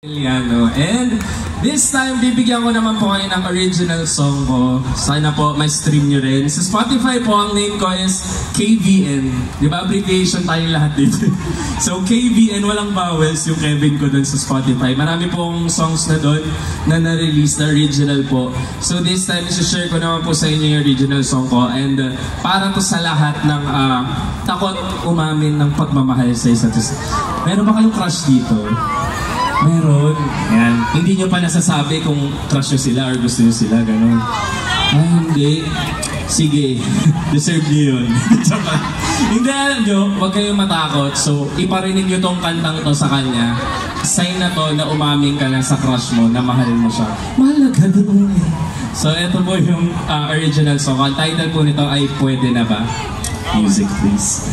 Emiliano. And this time, bibigyan ko naman po kayo ng original song ko. Sana po may stream nyo rin. Sa Spotify po, ang name ko is KVN. Di ba? Abbreviation tayong lahat dito. So, KVN, walang vowels yung Kevin ko dun sa Spotify. Marami pong songs na dun na na-release na original po. So, this time, isi-share ko naman po sa inyo yung original song ko. And para to sa lahat ng takot umamin ng pagmamahal sa isa't isa. Meron ba kayong crush dito? Meron. Yan. Hindi nyo pa nasasabi kung crush nyo sila or gusto nyo sila, gano'n. Ay, hindi. Sige. Deserve nyo yun. Hindi, alam nyo, huwag kayong matakot. So, iparinig nyo tong kantang to sa kanya. Sign na to na umaming ka na sa crush mo, na mahalin mo siya. Mahalaga doon. So, eto po yung original song. Ang title po nito ay Pwede Na Ba? Music, please.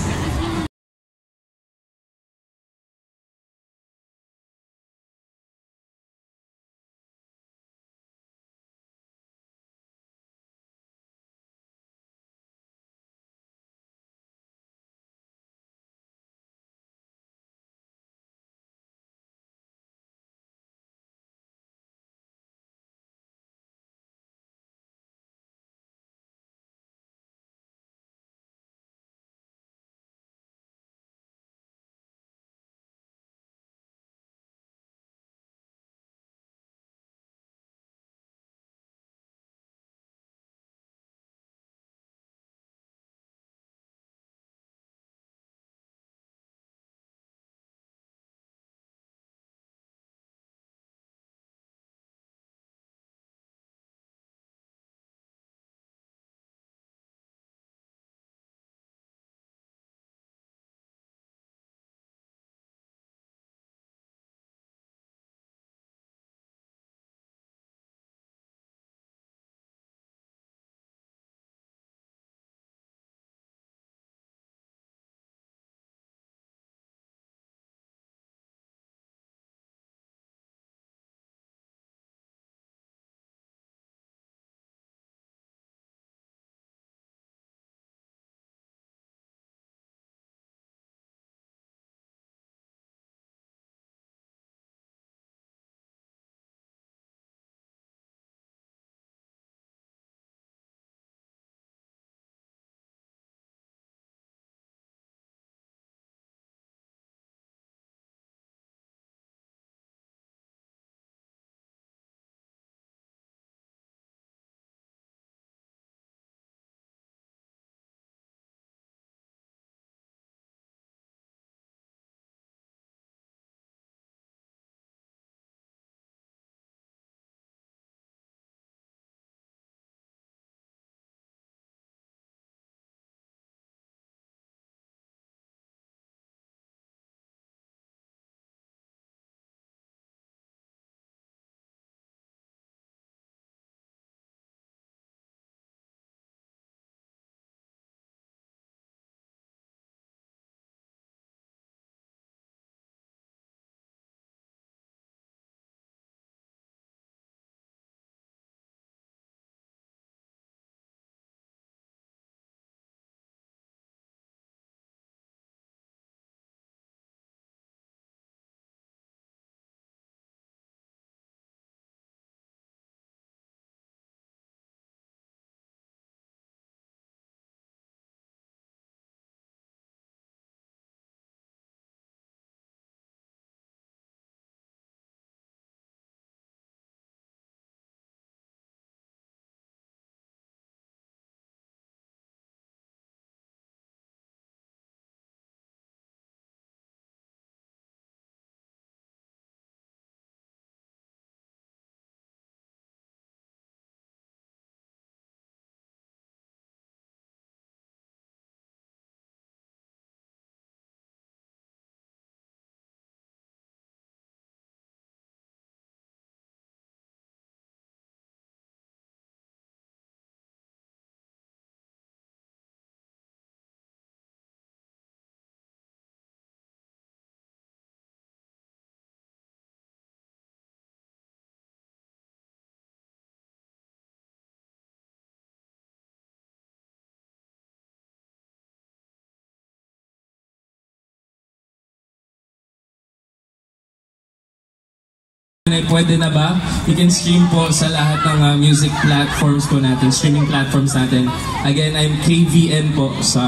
Pwede na ba? You can stream po sa lahat ng music platforms po natin, streaming platforms natin. Again, I'm KVN po sa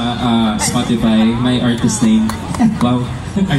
Spotify, my artist name. Wow.